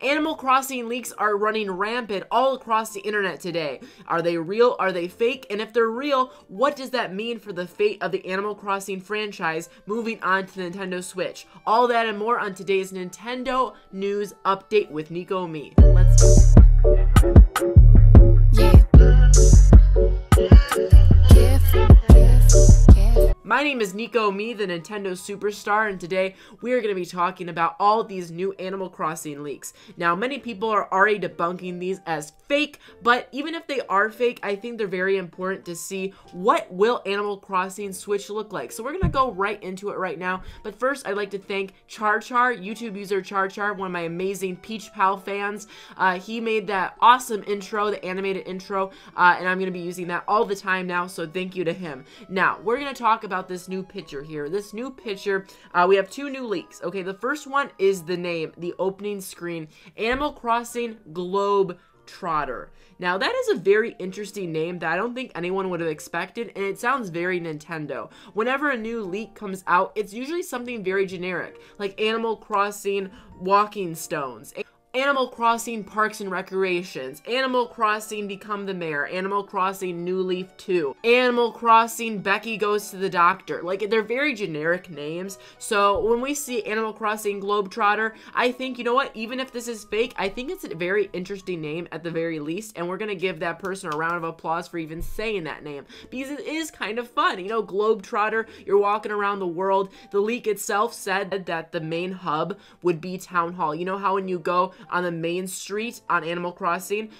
Animal Crossing leaks are running rampant all across the internet today. Are they real? Are they fake? And if they're real, what does that mean for the fate of the Animal Crossing franchise moving on to the Nintendo Switch? All that and more on today's Nintendo News Update with Nico Me. Let's go. My name is Nico Me, the Nintendo Superstar, and today we are going to be talking about all these new Animal Crossing leaks. Now, many people are already debunking these as fake, but even if they are fake, I think they're very important to see what will Animal Crossing Switch look like. So we're going to go right into it right now, but first I'd like to thank CharChar, YouTube user CharChar, one of my amazing Peach Pal fans. He made that awesome intro, the animated intro, and I'm going to be using that all the time now, so thank you to him. Now, we're going to talk about this new picture here. This new picture, we have two new leaks. Okay, the first one is the name, the opening screen, Animal Crossing Globetrotter. Now, that is a very interesting name that I don't think anyone would have expected, and it sounds very Nintendo. Whenever a new leak comes out, it's usually something very generic, like Animal Crossing Walking Stones, Animal Crossing Parks and Recreations, Animal Crossing Become the Mayor, Animal Crossing New Leaf 2, Animal Crossing Becky Goes to the Doctor. Like, they're very generic names, so when we see Animal Crossing Globetrotter, I think, you know what, even if this is fake, I think it's a very interesting name at the very least, and we're gonna give that person a round of applause for even saying that name, because it is kind of fun. You know, Globetrotter, you're walking around the world. The leak itself said that the main hub would be Town Hall. You know how when you go on the main street on Animal Crossing,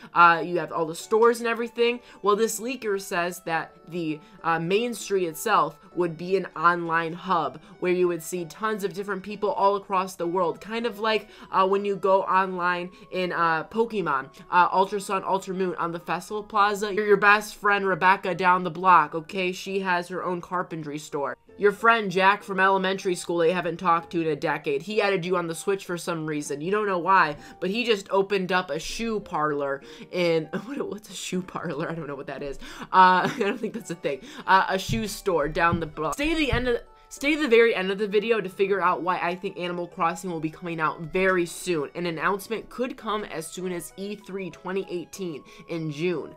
you have all the stores and everything? Well, this leaker says that the main street itself would be an online hub where you would see tons of different people all across the world, kind of like when you go online in Pokemon, Ultra Sun, Ultra Moon on the Festival Plaza. Your best friend Rebecca down the block, okay, she has her own carpentry store. Your friend Jack from elementary school that you haven't talked to in a decade, he added you on the Switch for some reason. You don't know why, but he just opened up a shoe parlor in, what's a shoe parlor? I don't know what that is. I don't think that's a thing. A shoe store down the block. Stay to the very end of the video to figure out why I think Animal Crossing will be coming out very soon. An announcement could come as soon as E3 2018 in June.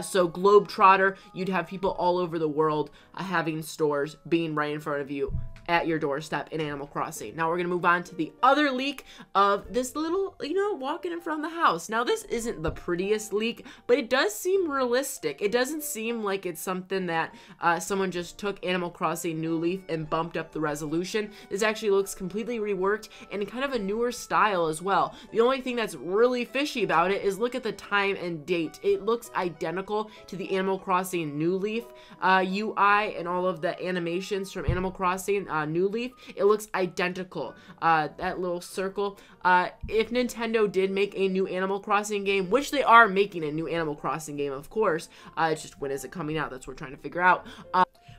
So Globetrotter, you'd have people all over the world having stores being right in front of you at your doorstep in Animal Crossing. Now we're going to move on to the other leak of this little, you know, walking in front of the house. Now this isn't the prettiest leak, but it does seem realistic. It doesn't seem like it's something that someone just took Animal Crossing New Leaf and bumped up the resolution. This actually looks completely reworked and kind of a newer style as well. The only thing that's really fishy about it is look at the time and date. It looks identical to the Animal Crossing New Leaf UI and all of the animations from Animal Crossing New Leaf. It looks identical. That little circle. If Nintendo did make a new Animal Crossing game, which they are making a new Animal Crossing game, of course, it's just when is it coming out? That's what we're trying to figure out.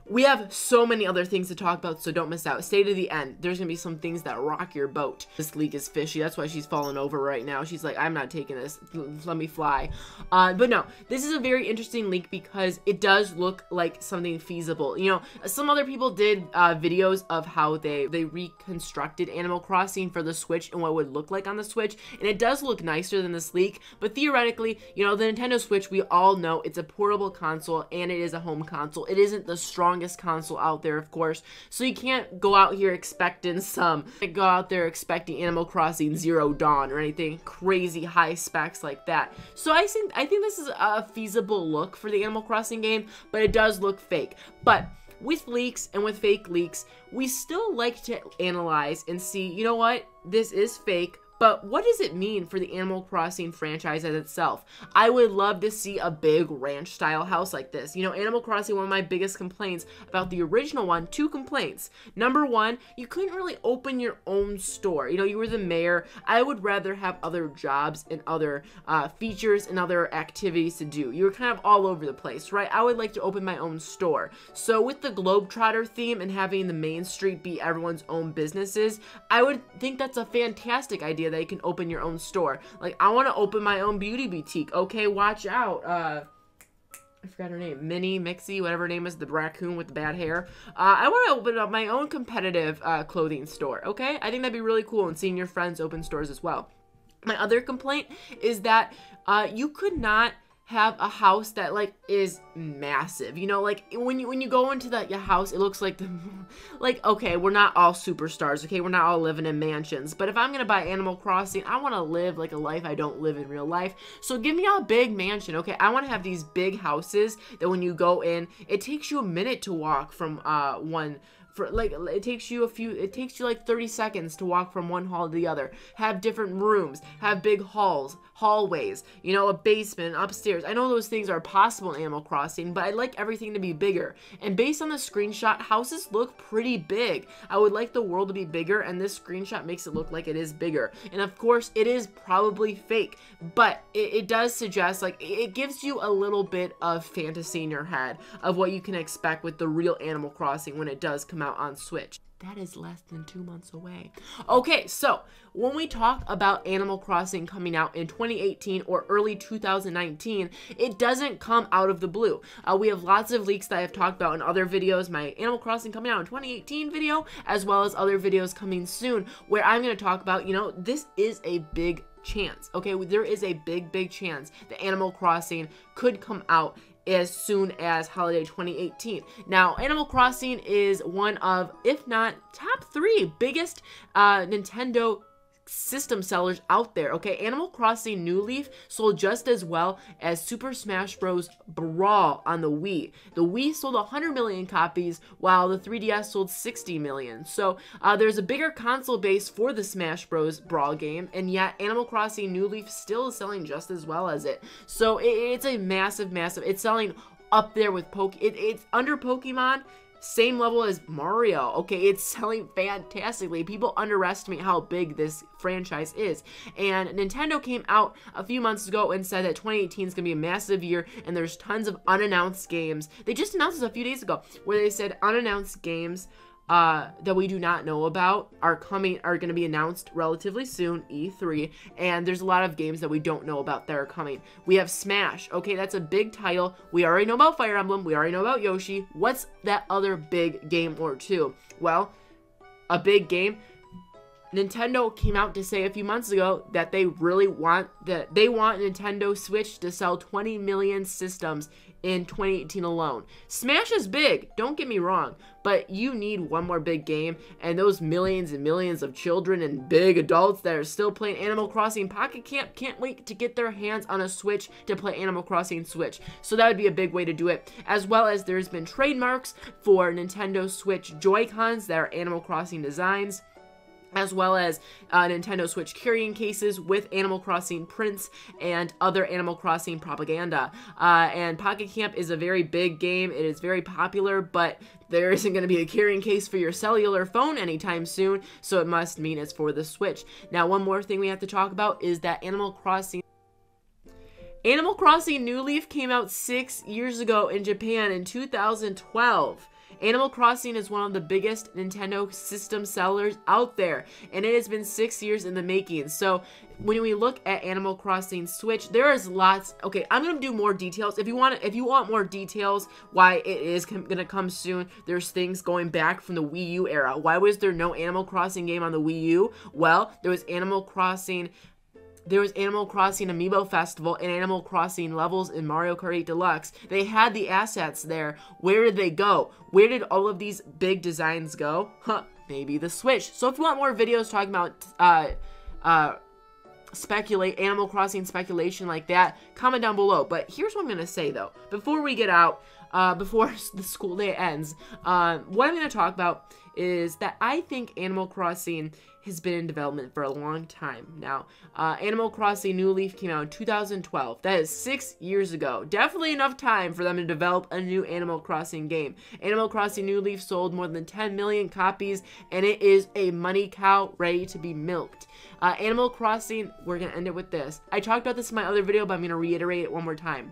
We have so many other things to talk about, so don't miss out. Stay to the end. There's gonna be some things that rock your boat. This leak is fishy. That's why she's falling over right now. She's like, I'm not taking this. Let me fly. But no, this is a very interesting leak because it does look like something feasible. You know, some other people did videos of how they reconstructed Animal Crossing for the Switch and what it would look like on the Switch, and it does look nicer than this leak. But theoretically, you know, the Nintendo Switch, we all know it's a portable console and it is a home console. It isn't the strongest console out there, of course, so you can't go out here expecting Animal Crossing Zero Dawn or anything crazy high specs like that. So I think this is a feasible look for the Animal Crossing game, but it does look fake. But with leaks and with fake leaks, we still like to analyze and see, you know what, this is fake, but what does it mean for the Animal Crossing franchise as itself? I would love to see a big ranch-style house like this. You know, Animal Crossing, one of my biggest complaints about the original one, two complaints. Number one, you couldn't really open your own store. You know, you were the mayor. I would rather have other jobs and other features and other activities to do. You were kind of all over the place, right? I would like to open my own store. So with the Globetrotter theme and having the main street be everyone's own businesses, I would think that's a fantastic idea that you can open your own store. Like, I want to open my own beauty boutique. Okay, watch out. I forgot her name. Minnie, Mixie, whatever her name is, the raccoon with the bad hair. I want to open up my own competitive clothing store, okay? I think that'd be really cool, and seeing your friends open stores as well. My other complaint is that you could not have a house that like is massive, you know, like when you go into your house, it looks like like, okay, we're not all superstars, okay, we're not all living in mansions, but if I'm gonna buy Animal Crossing, I want to live like a life I don't live in real life. So give me a big mansion, okay? I want to have these big houses that when you go in, it takes you a minute to walk from one. For like it takes you like 30 seconds to walk from one hall to the other. Have different rooms, have big hallways, you know, a basement, upstairs. I know those things are possible in Animal Crossing, but I like everything to be bigger. And based on the screenshot, houses look pretty big. I would like the world to be bigger, and this screenshot makes it look like it is bigger. And of course, it is probably fake, but it does suggest, like, it gives you a little bit of fantasy in your head of what you can expect with the real Animal Crossing when it does come out on Switch. That is less than 2 months away. Okay, so when we talk about Animal Crossing coming out in 2018 or early 2019, it doesn't come out of the blue. We have lots of leaks that I've talked about in other videos, my Animal Crossing coming out in 2018 video, as well as other videos coming soon, where I'm going to talk about, you know, this is a big chance, okay? There is a big chance that Animal Crossing could come out as soon as holiday 2018. Now, Animal Crossing is one of, if not top 3 biggest Nintendo system sellers out there, okay? Animal Crossing New Leaf sold just as well as Super Smash Bros. Brawl on the Wii. The Wii sold 100 million copies, while the 3DS sold 60 million. So there's a bigger console base for the Smash Bros. Brawl game, and yet Animal Crossing New Leaf still is selling just as well as it. So it's a massive, it's selling up there with it's under Pokemon, same level as Mario. Okay, it's selling fantastically. People underestimate how big this franchise is. And Nintendo came out a few months ago and said that 2018 is going to be a massive year, and there's tons of unannounced games. They just announced this a few days ago, where they said unannounced games that we do not know about are going to be announced relatively soon, E3, and there's a lot of games that we don't know about that are coming. We have Smash, okay, that's a big title. We already know about Fire Emblem, we already know about Yoshi. What's that other big game or two? Well, a big game. Nintendo came out to say a few months ago that they really want Nintendo Switch to sell 20 million systems in 2018 alone. Smash is big, don't get me wrong, but you need one more big game, and those millions and millions of children and big adults that are still playing Animal Crossing Pocket Camp can't wait to get their hands on a Switch to play Animal Crossing Switch. So that would be a big way to do it, as well as there's been trademarks for Nintendo Switch Joy-Cons that are Animal Crossing designs, as well as Nintendo Switch carrying cases with Animal Crossing prints and other Animal Crossing propaganda. And Pocket Camp is a very big game. It is very popular, but there isn't going to be a carrying case for your cellular phone anytime soon, so it must mean it's for the Switch. Now, one more thing we have to talk about is that Animal Crossing New Leaf came out 6 years ago in Japan in 2012. Animal Crossing is one of the biggest Nintendo system sellers out there, and it has been 6 years in the making. So when we look at Animal Crossing Switch, there is lots. Okay, I'm gonna do more details. If you want more details why it is gonna come soon, there's things going back from the Wii U era. Why was there no Animal Crossing game on the Wii U? Well, there was Animal Crossing Amiibo Festival and Animal Crossing levels in Mario Kart 8 Deluxe. They had the assets there. Where did they go? Where did all of these big designs go? Huh, maybe the Switch. So if you want more videos talking about Animal Crossing speculation like that, comment down below. But here's what I'm gonna say though, before we get out, before the school day ends, what I'm gonna talk about is that I think Animal Crossing has been in development for a long time now. Animal Crossing New Leaf came out in 2012. That is 6 years ago. Definitely enough time for them to develop a new Animal Crossing game. Animal Crossing New Leaf sold more than 10 million copies, and it is a money cow ready to be milked. Animal Crossing, we're gonna end it with this. I talked about this in my other video, but I'm gonna reiterate it one more time.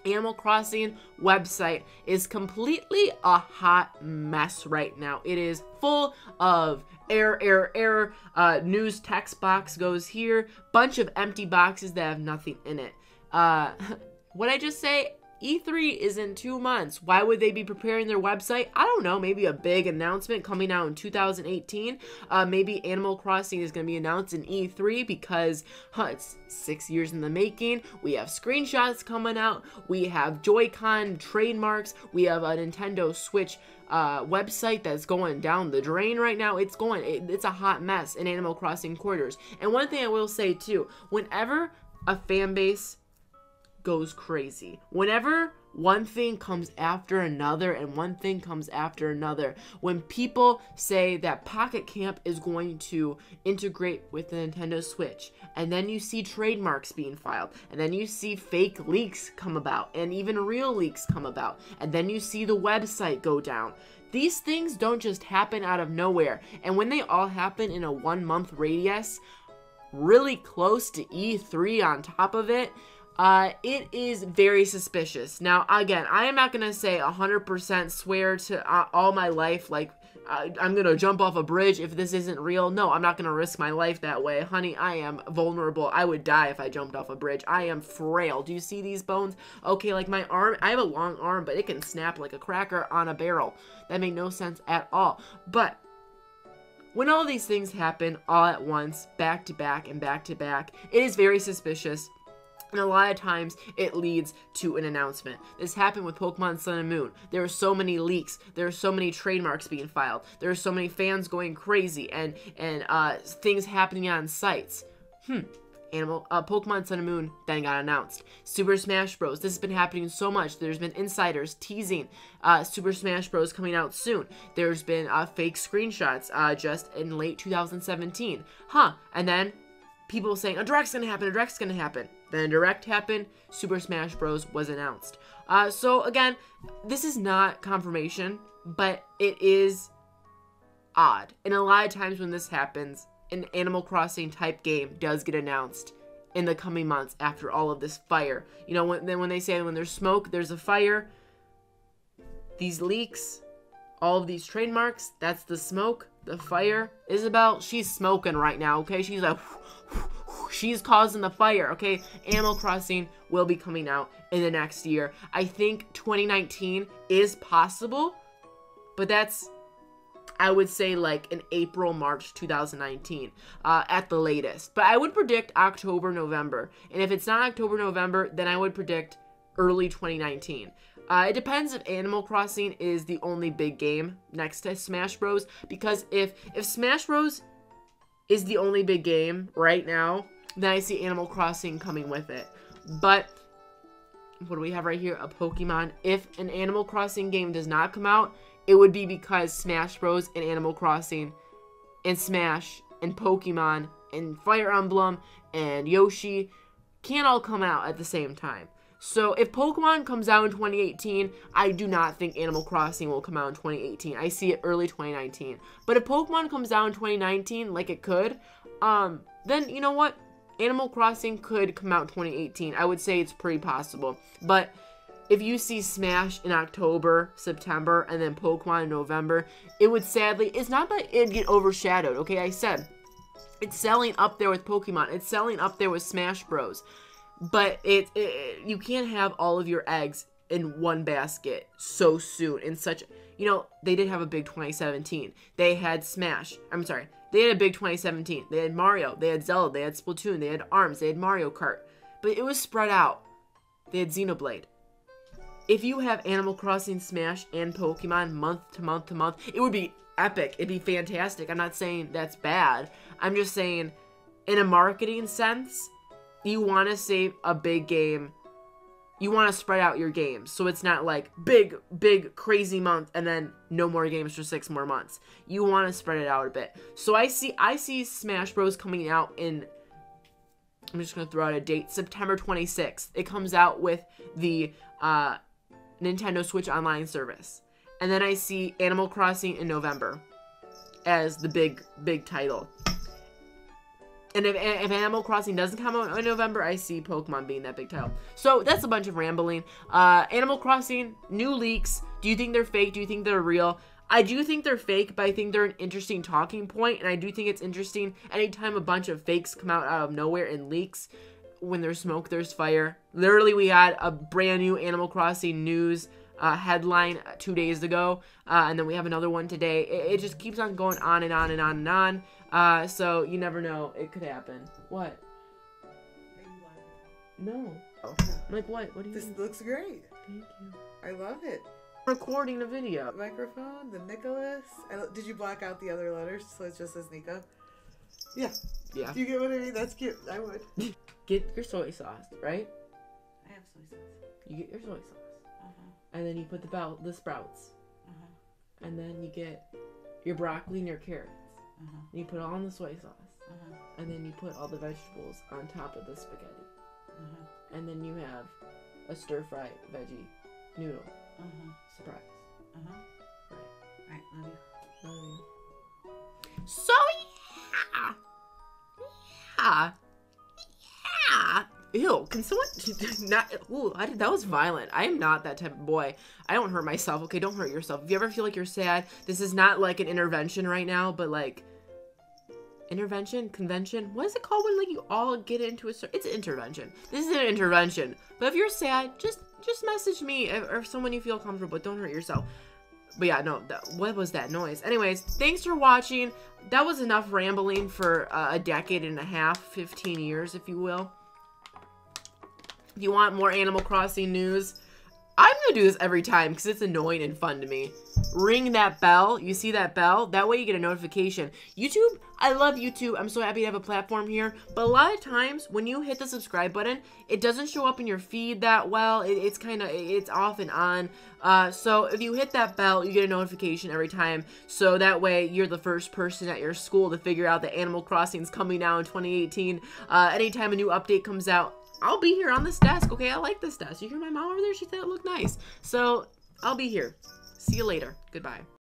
Animal Crossing website is completely a hot mess right now. It is full of error, news text box goes here, bunch of empty boxes that have nothing in it. What I just say? E3 is in 2 months. Why would they be preparing their website? I don't know. Maybe a big announcement coming out in 2018. Maybe Animal Crossing is going to be announced in E3 because it's 6 years in the making. We have screenshots coming out. We have Joy-Con trademarks. We have a Nintendo Switch website that's going down the drain right now. It's a hot mess in Animal Crossing quarters. And one thing I will say too, whenever a fan base goes crazy, whenever one thing comes after another and one thing comes after another, when people say that Pocket Camp is going to integrate with the Nintendo Switch, and then you see trademarks being filed, and then you see fake leaks come about, and even real leaks come about, and then you see the website go down. These things don't just happen out of nowhere, and when they all happen in a 1 month radius, really close to E3 on top of it, it is very suspicious. Now, again, I am not going to say 100% swear to all my life, like, I'm going to jump off a bridge if this isn't real. No, I'm not going to risk my life that way. Honey, I am vulnerable. I would die if I jumped off a bridge. I am frail. Do you see these bones? Okay, like my arm, I have a long arm, but it can snap like a cracker on a barrel. That made no sense at all. But when all these things happen all at once, back to back and back to back, it is very suspicious. And a lot of times, it leads to an announcement. This happened with Pokemon Sun and Moon. There are so many leaks. There are so many trademarks being filed. There are so many fans going crazy and things happening on sites. Pokemon Sun and Moon then got announced. Super Smash Bros. This has been happening so much. There's been insiders teasing Super Smash Bros. Coming out soon. There's been fake screenshots just in late 2017. And then people saying, a Direct's gonna happen, a Direct's gonna happen. Then a Direct happened, Super Smash Bros. Was announced. So again, this is not confirmation, but it is odd. And a lot of times when this happens, an Animal Crossing type game does get announced in the coming months after all of this fire. You know, when they say when there's smoke, there's a fire. These leaks, all of these trademarks, that's the smoke, the fire. Isabelle, she's smoking right now, okay? She's like, she's causing the fire, okay? Animal Crossing will be coming out in the next year. I think 2019 is possible, but that's, I would say, like in April, March 2019 at the latest. But I would predict October, November. And if it's not October, November, then I would predict early 2019. It depends if Animal Crossing is the only big game next to Smash Bros. Because if Smash Bros. Is the only big game right now, then I see Animal Crossing coming with it. But what do we have right here? A Pokemon. If an Animal Crossing game does not come out, it would be because Smash Bros. And Animal Crossing and Smash and Pokemon and Fire Emblem and Yoshi can't all come out at the same time. So if Pokemon comes out in 2018, I do not think Animal Crossing will come out in 2018. I see it early 2019. But if Pokemon comes out in 2019, like it could, then you know what? Animal Crossing could come out in 2018. I would say it's pretty possible. But if you see Smash in October, September, and then Pokemon in November, it would sadly, it's not that it'd get overshadowed, okay? I said, it's selling up there with Pokemon. It's selling up there with Smash Bros. But you can't have all of your eggs in one basket so soon in such, you know, they did have a big 2017. They had Smash. I'm sorry. They had a big 2017. They had Mario. They had Zelda. They had Splatoon. They had ARMS. They had Mario Kart. But it was spread out. They had Xenoblade. If you have Animal Crossing, Smash, and Pokemon month to month to month, it would be epic. It'd be fantastic. I'm not saying that's bad. I'm just saying, in a marketing sense, you want to save a big game. You want to spread out your games. So it's not like big, crazy month and then no more games for 6 more months. You want to spread it out a bit. So I see Smash Bros. Coming out in, I'm just going to throw out a date, September 26th. It comes out with the Nintendo Switch Online service. And then I see Animal Crossing in November as the big title. And if Animal Crossing doesn't come out in November, I see Pokemon being that big title. So that's a bunch of rambling. Animal Crossing, new leaks. Do you think they're fake? Do you think they're real? I do think they're fake, but I think they're an interesting talking point. And I do think it's interesting anytime a bunch of fakes come out of nowhere and leaks. when there's smoke, there's fire. Literally, we had a brand new Animal Crossing news headline 2 days ago, and then we have another one today. It just keeps on going on and on and on and on. So you never know, it could happen. What? No. Oh. I'm like, what? What do you This mean? looks great. Thank you. I love it. Recording a video. Microphone, the Nicholas. Did you black out the other letters so it just says Nico? Yeah. Yeah. Do you get what I mean? That's cute. I would. Get your soy sauce, right? I have soy sauce. You get your soy sauce. Uh-huh. And then you put the sprouts. Uh-huh. And then you get your broccoli and your carrots. Uh-huh. And you put it all in the soy sauce. Uh-huh. And then you put all the vegetables on top of the spaghetti. Uh-huh. And then you have a stir-fry veggie noodle. Uh-huh. Surprise. Uh-huh. Right. Alright, love you. So, yeah. Yeah. Yeah. Ew, can someone not, ooh, that was violent. I am not that type of boy. I don't hurt myself, okay? Don't hurt yourself. If you ever feel like you're sad, this is not like an intervention right now, but like, intervention? Convention? What is it called when like you all get into a, it's an intervention. This is an intervention. But if you're sad, just message me or someone you feel comfortable, but don't hurt yourself. But yeah, no, what was that noise? Anyways, thanks for watching. That was enough rambling for a decade and a half, 15 years, if you will. If you want more Animal Crossing news, I'm gonna do this every time because it's annoying and fun to me. Ring that bell. You see that bell? That way you get a notification. YouTube, I love YouTube. I'm so happy to have a platform here. But a lot of times when you hit the subscribe button, it doesn't show up in your feed that well. It's off and on. So if you hit that bell, you get a notification every time. So that way you're the first person at your school to figure out that Animal Crossing is coming out in 2018. Anytime a new update comes out, I'll be here on this desk, okay? I like this desk. You hear my mom over there? She said it looked nice. So, I'll be here. See you later. Goodbye.